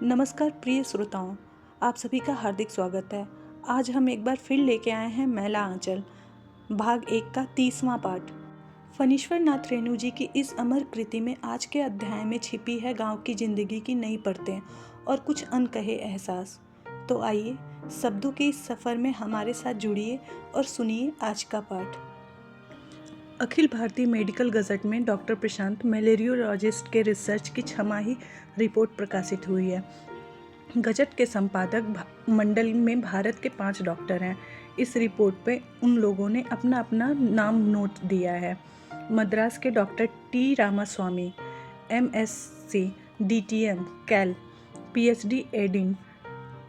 नमस्कार प्रिय श्रोताओं, आप सभी का हार्दिक स्वागत है। आज हम एक बार फिर लेके आए हैं मैला आंचल भाग 1 का 30वां पार्ट। फणीश्वर नाथ रेणु जी की इस अमर कृति में आज के अध्याय में छिपी है गांव की जिंदगी की नई परतें और कुछ अनकहे एहसास। तो आइए शब्दों के इस सफ़र में हमारे साथ जुड़िए और सुनिए आज का पाठ। अखिल भारतीय मेडिकल गजट में डॉक्टर प्रशांत मलेरियोलॉजिस्ट के रिसर्च की 6माही रिपोर्ट प्रकाशित हुई है। गजट के संपादक मंडल में भारत के 5 डॉक्टर हैं। इस रिपोर्ट पे उन लोगों ने अपना अपना नाम नोट दिया है। मद्रास के doctor T Ramaswamy, MSc, DTM, Cal, PhD Edin,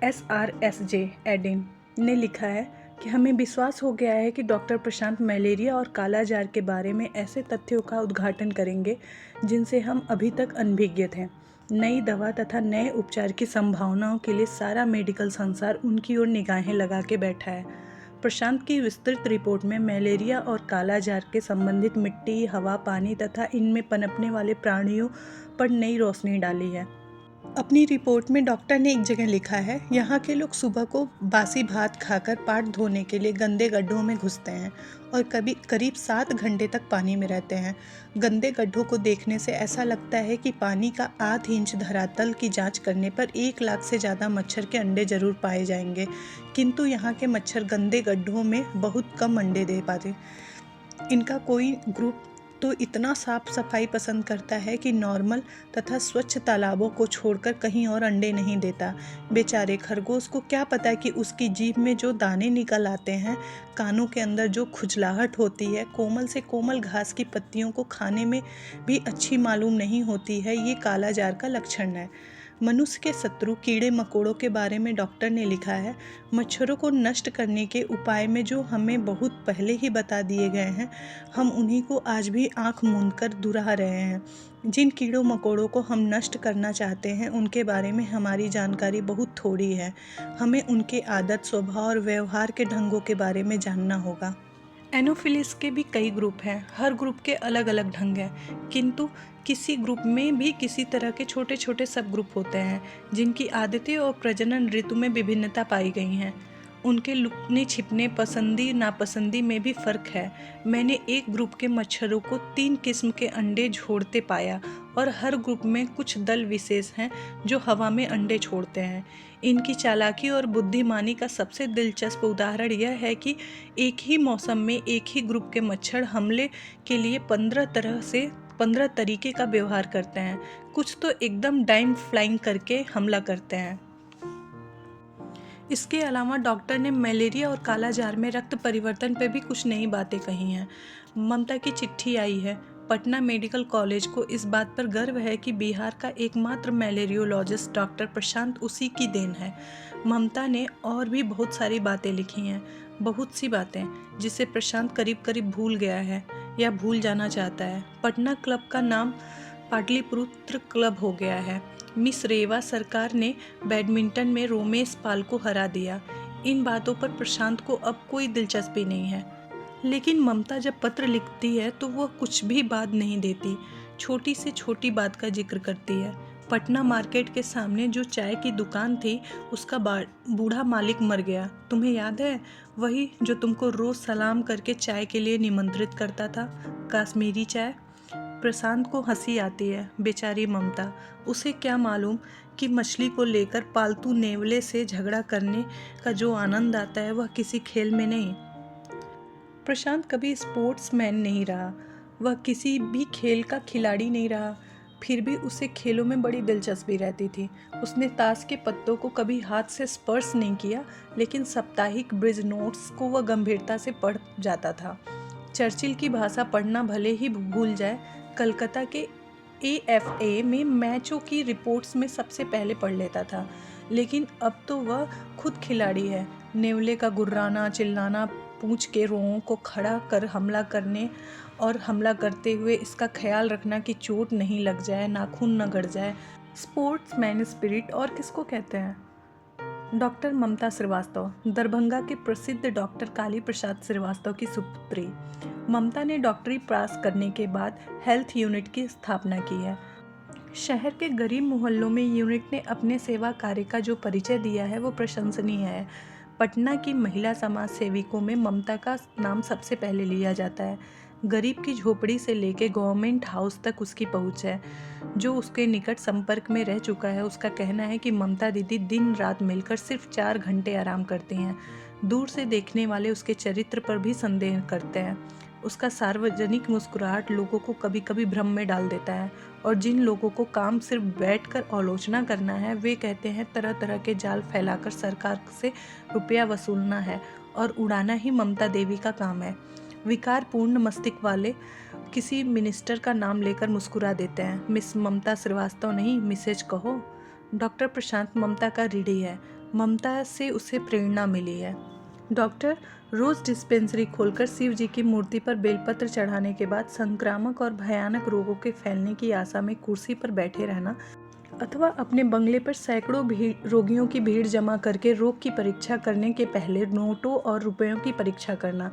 SRSJ Edin ने लिखा है कि हमें विश्वास हो गया है कि डॉक्टर प्रशांत मलेरिया और कालाजार के बारे में ऐसे तथ्यों का उद्घाटन करेंगे जिनसे हम अभी तक अनभिज्ञ थे। नई दवा तथा नए उपचार की संभावनाओं के लिए सारा मेडिकल संसार उनकी ओर निगाहें लगा के बैठा है। प्रशांत की विस्तृत रिपोर्ट में मलेरिया और कालाजार के संबंधित मिट्टी, हवा, पानी तथा इनमें पनपने वाले प्राणियों पर नई रोशनी डाली है। अपनी रिपोर्ट में डॉक्टर ने एक जगह लिखा है, यहाँ के लोग सुबह को बासी भात खाकर पाट धोने के लिए गंदे गड्ढों में घुसते हैं और कभी करीब 7 घंटे तक पानी में रहते हैं। गंदे गड्ढों को देखने से ऐसा लगता है कि पानी का आध इंच धरातल की जांच करने पर 1 लाख से ज़्यादा मच्छर के अंडे जरूर पाए जाएंगे, किंतु यहाँ के मच्छर गंदे गड्ढों में बहुत कम अंडे दे पाते। इनका कोई ग्रुप तो इतना साफ सफाई पसंद करता है कि नॉर्मल तथा स्वच्छ तालाबों को छोड़कर कहीं और अंडे नहीं देता। बेचारे खरगोश को क्या पता कि उसकी जीभ में जो दाने निकल आते हैं, कानों के अंदर जो खुजलाहट होती है, कोमल से कोमल घास की पत्तियों को खाने में भी अच्छी मालूम नहीं होती है, ये कालाजार का लक्षण है। मनुष्य के शत्रु कीड़े मकोड़ों के बारे में डॉक्टर ने लिखा है, मच्छरों को नष्ट करने के उपाय में जो हमें बहुत पहले ही बता दिए गए हैं, हम उन्हीं को आज भी आंख मूंद कर दुहरा रहे हैं। जिन कीड़ों मकोड़ों को हम नष्ट करना चाहते हैं उनके बारे में हमारी जानकारी बहुत थोड़ी है। हमें उनके आदत, स्वभाव और व्यवहार के ढंगों के बारे में जानना होगा। एनोफिलिस के भी कई ग्रुप हैं, हर ग्रुप के अलग अलग ढंग हैं, किंतु किसी ग्रुप में भी किसी तरह के छोटे छोटे सब ग्रुप होते हैं जिनकी आदतें और प्रजनन ऋतु में विभिन्नता पाई गई हैं। उनके लुकने छिपने, पसंदी नापसंदी में भी फर्क है। मैंने एक ग्रुप के मच्छरों को 3 किस्म के अंडे छोड़ते पाया और हर ग्रुप में कुछ दल विशेष हैं जो हवा में अंडे छोड़ते हैं। इनकी चालाकी और बुद्धिमानी का सबसे दिलचस्प उदाहरण यह है कि एक ही मौसम में एक ही ग्रुप के मच्छर हमले के लिए 15 तरीके का व्यवहार करते हैं। कुछ तो एकदम डाइन फ्लाइंग करके हमला करते हैं। इसके अलावा डॉक्टर ने मलेरिया और कालाजार में रक्त परिवर्तन पर भी कुछ नई बातें कही हैं। ममता की चिट्ठी आई है। पटना मेडिकल कॉलेज को इस बात पर गर्व है कि बिहार का एकमात्र मलेरियोलॉजिस्ट डॉक्टर प्रशांत उसी की देन है। ममता ने और भी बहुत सारी बातें लिखी हैं, बहुत सी बातें जिसे प्रशांत करीब करीब भूल गया है या भूल जाना चाहता है। पटना क्लब का नाम पाटलिपुत्र क्लब हो गया है। मिस रेवा सरकार ने बैडमिंटन में रोमेश पाल को हरा दिया। इन बातों पर प्रशांत को अब कोई दिलचस्पी नहीं है, लेकिन ममता जब पत्र लिखती है तो वह कुछ भी बात नहीं देती, छोटी से छोटी बात का जिक्र करती है। पटना मार्केट के सामने जो चाय की दुकान थी उसका बूढ़ा मालिक मर गया, तुम्हें याद है? वही जो तुमको रोज सलाम करके चाय के लिए निमंत्रित करता था, कश्मीरी चाय। प्रशांत को हंसी आती है। बेचारी ममता, उसे क्या मालूम कि मछली को लेकर पालतू नेवले से झगड़ा करने का जो आनंद आता है वह किसी खेल में नहीं। प्रशांत कभी स्पोर्ट्समैन नहीं रहा, वह किसी भी खेल का खिलाड़ी नहीं रहा, फिर भी उसे खेलों में बड़ी दिलचस्पी रहती थी। उसने ताश के पत्तों को कभी हाथ से स्पर्श नहीं किया, लेकिन साप्ताहिक ब्रिज नोट्स को वह गंभीरता से पढ़ जाता था। चर्चिल की भाषा पढ़ना भले ही भूल जाए, कलकत्ता के AFA में मैचों की रिपोर्ट्स में सबसे पहले पढ़ लेता था। लेकिन अब तो वह खुद खिलाड़ी है। नेवले का गुर्राना, चिल्लाना, पूंछ के रोंों को खड़ा कर हमला करने और हमला करते हुए इसका ख्याल रखना कि चोट नहीं लग जाए, नाखून न गड़ जाए। स्पोर्ट्समैन स्पिरिट और किसको कहते हैं? डॉक्टर ममता श्रीवास्तव, दरभंगा के प्रसिद्ध डॉक्टर काली प्रसाद श्रीवास्तव की सुपुत्री। ममता ने डॉक्टरी पास करने के बाद हेल्थ यूनिट की स्थापना की है। शहर के गरीब मोहल्लों में यूनिट ने अपने सेवा कार्य का जो परिचय दिया है वो प्रशंसनीय है। पटना की महिला समाज सेविकों में ममता का नाम सबसे पहले लिया जाता है। गरीब की झोपड़ी से लेके गवर्नमेंट हाउस तक उसकी पहुंच है। जो उसके निकट संपर्क में रह चुका है उसका कहना है कि ममता दीदी दिन रात मिलकर सिर्फ 4 घंटे आराम करती हैं। दूर से देखने वाले उसके चरित्र पर भी संदेह करते हैं। उसका सार्वजनिक मुस्कुराहट लोगों को कभी कभी भ्रम में डाल देता है, और जिन लोगों को काम सिर्फ बैठकर आलोचना करना है वे कहते हैं तरह तरह के जाल फैलाकर सरकार से रुपया वसूलना है और उड़ाना ही ममता देवी का काम है। विकारपूर्ण मस्तिष्क वाले किसी मिनिस्टर का नाम लेकर मुस्कुरा देते हैं। मिस ममता श्रीवास्तव नहीं, मिसेज कहो। डॉक्टर प्रशांत ममता का रीढ़ी है। ममता से उसे प्रेरणा मिली है। डॉक्टर रोज डिस्पेंसरी खोलकर शिव जी की मूर्ति पर बेलपत्र चढ़ाने के बाद संक्रामक और भयानक रोगों के फैलने की आशा में कुर्सी पर बैठे रहना, अथवा अपने बंगले पर सैकड़ों रोगियों की भीड़ जमा करके रोग की परीक्षा करने के पहले नोटों और रुपयों की परीक्षा करना,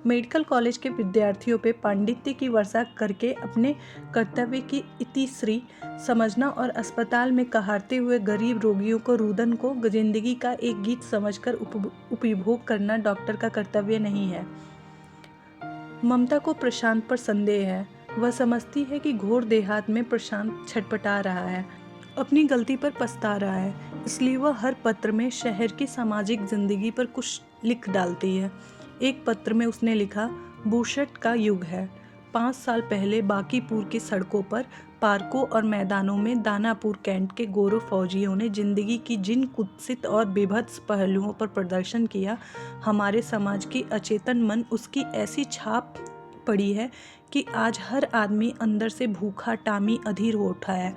मेडिकल कॉलेज के विद्यार्थियों पे पांडित्य की वर्षा करके अपने कर्तव्य की इतिश्री समझना और अस्पताल में कहारते हुए गरीब रोगियों को रुदन को जिंदगी का एक गीत समझकर उपभोग करना डॉक्टर का कर्तव्य नहीं है। ममता को प्रशांत पर संदेह है। वह समझती है कि घोर देहात में प्रशांत छटपटा रहा है, अपनी गलती पर पछता रहा है, इसलिए वह हर पत्र में शहर की सामाजिक जिंदगी पर कुछ लिख डालती है। एक पत्र में उसने लिखा, बुरशट का युग है। 5 साल पहले बांकीपुर की सड़कों पर, पार्कों और मैदानों में दानापुर कैंट के गोरों फौजियों ने जिंदगी की जिन कुत्सित और बेभत्स पहलुओं पर प्रदर्शन किया, हमारे समाज की अचेतन मन उसकी ऐसी छाप पड़ी है कि आज हर आदमी अंदर से भूखा टामी अधीर हो उठा है।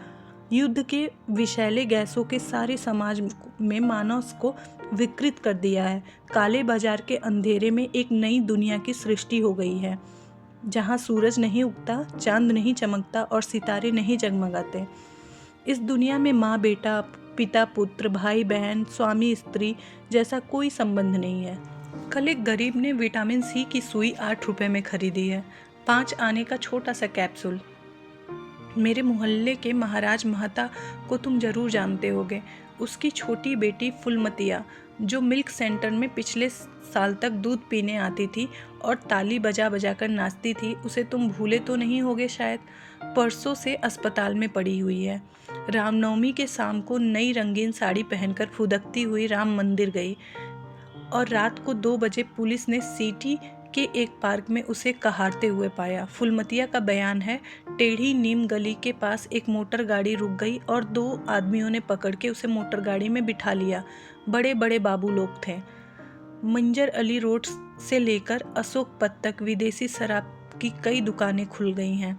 युद्ध के विषैले गैसों के सारे समाज में मानव को विकृत कर दिया है। काले बाजार के अंधेरे में एक नई दुनिया की सृष्टि हो गई है, जहां सूरज नहीं उगता, चांद नहीं चमकता और सितारे नहीं जगमगाते। इस दुनिया में माँ बेटा, पिता पुत्र, भाई बहन, स्वामी स्त्री जैसा कोई संबंध नहीं है। कल एक गरीब ने विटामिन सी की सुई 8 रुपए में खरीदी है। 5 आने का छोटा सा कैप्सूल। मेरे मोहल्ले के महाराज महता को तुम जरूर जानते होगे। उसकी छोटी बेटी फुलमतिया, जो मिल्क सेंटर में पिछले साल तक दूध पीने आती थी और ताली बजा बजा कर नाचती थी, उसे तुम भूले तो नहीं होगे शायद। परसों से अस्पताल में पड़ी हुई है। रामनवमी के शाम को नई रंगीन साड़ी पहनकर फुदकती हुई राम मंदिर गई, और रात को 2 बजे पुलिस ने सिटी के एक पार्क में उसे कहारते हुए पाया। फुलमतिया का बयान है, टेढ़ी नीम गली के पास एक मोटर गाड़ी रुक गई और 2 आदमियों ने पकड़ के उसे मोटर गाड़ी में बिठा लिया। बड़े बड़े बाबू लोग थे। मंजर अली रोड से लेकर अशोक पथ तक विदेशी शराब की कई दुकानें खुल गई हैं।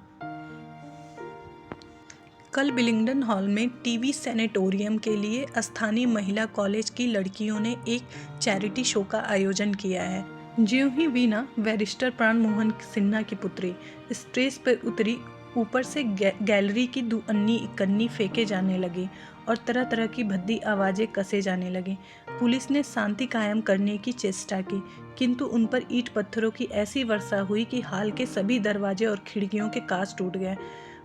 कल बिलिंगडन हॉल में टीवी सैनिटोरियम के लिए स्थानीय महिला कॉलेज की लड़कियों ने एक चैरिटी शो का आयोजन किया है। ज्यों ही वीना, बैरिस्टर प्राण मोहन सिन्हा की पुत्री, स्टेज पर उतरी, ऊपर से गैलरी की दुअन्नी इकन्नी फेंके जाने लगी और तरह तरह की भद्दी आवाज़ें कसे जाने लगी। पुलिस ने शांति कायम करने की चेष्टा की, किंतु उन पर ईंट पत्थरों की ऐसी वर्षा हुई कि हाल के सभी दरवाजे और खिड़कियों के कांच टूट गए।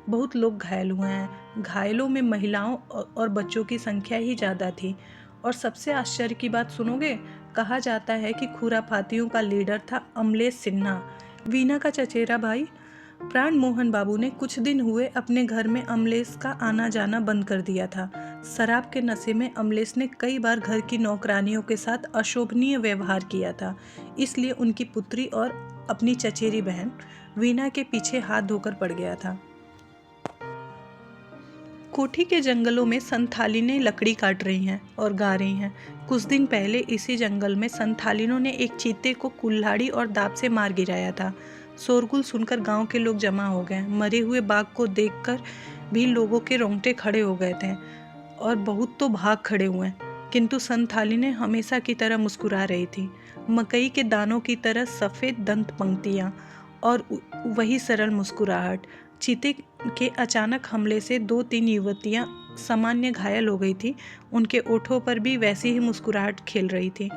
बहुत लोग घायल हुए हैं। घायलों में महिलाओं और बच्चों की संख्या ही ज़्यादा थी। और सबसे आश्चर्य की बात सुनोगे? कहा जाता है कि खुराफातियों का लीडर था अमलेश सिन्हा, वीना का चचेरा भाई। प्राण मोहन बाबू ने कुछ दिन हुए अपने घर में अमलेश का आना जाना बंद कर दिया था। शराब के नशे में अमलेश ने कई बार घर की नौकरानियों के साथ अशोभनीय व्यवहार किया था, इसलिए उनकी पुत्री और अपनी चचेरी बहन वीना के पीछे हाथ धोकर पड़ गया था। कोठी के जंगलों में संथालिनें लकड़ी काट रही हैं और गा रही हैं। कुछ दिन पहले इसी जंगल में संथालिनों ने एक चीते को कुल्हाड़ी और दाब से मार गिराया था। शोरगुल सुनकर गांव के लोग जमा हो गए। मरे हुए बाघ को देखकर भी लोगों के रोंगटे खड़े हो गए थे, और बहुत तो भाग खड़े हुए, किंतु संथालिनें हमेशा की तरह मुस्कुरा रही थी। मकई के दानों की तरह सफ़ेद दंत पंक्तियाँ और वही सरल मुस्कुराहट। चीते के अचानक हमले से 2-3 युवतियां सामान्य घायल हो गई थी। उनके ओठों पर भी वैसी ही मुस्कुराहट खेल रही थी।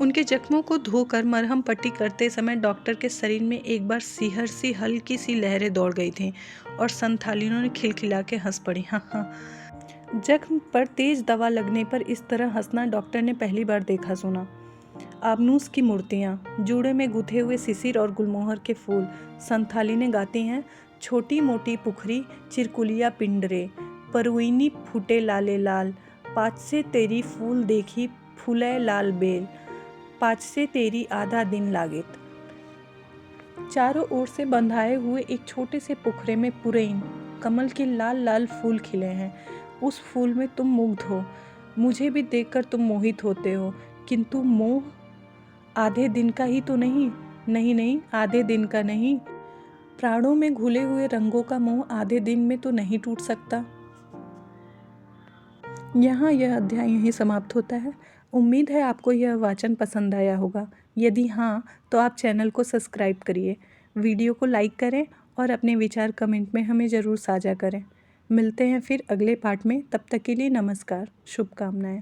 उनके जख्मों को धोकर मरहम पट्टी करते समय डॉक्टर के शरीर में एक बार सिहर सी हल्की सी लहरें दौड़ गई थीं और संथालिनों ने खिलखिला के हंस पड़ी। हाँ हाँ। जख्म पर तेज दवा लगने पर इस तरह हंसना डॉक्टर ने पहली बार देखा सुना। आबनूस की मूर्तियाँ, जूड़े में गुथे हुए शिशिर और गुलमोहर के फूल। संथालिनें गाती हैं, छोटी मोटी पुखरी चिरकुलिया पिंडरे, परवीनी फूटे लाले लाल, पाँच से तेरी फूल देखी फूले लाल बेल, पाँच से तेरी आधा दिन लागेत। चारों ओर से बंधाए हुए एक छोटे से पोखरे में पुरैन कमल के लाल लाल फूल खिले हैं। उस फूल में तुम मुग्ध हो, मुझे भी देखकर तुम मोहित होते हो, किंतु मोह आधे दिन का ही तो नहीं। नहीं नहीं, आधे दिन का नहीं। प्राणों में घुले हुए रंगों का मोह आधे दिन में तो नहीं टूट सकता। यहाँ यह अध्याय यहीं समाप्त होता है। उम्मीद है आपको यह वाचन पसंद आया होगा। यदि हाँ, तो आप चैनल को सब्सक्राइब करिए, वीडियो को लाइक करें और अपने विचार कमेंट में हमें ज़रूर साझा करें। मिलते हैं फिर अगले पार्ट में। तब तक के लिए नमस्कार, शुभकामनाएं।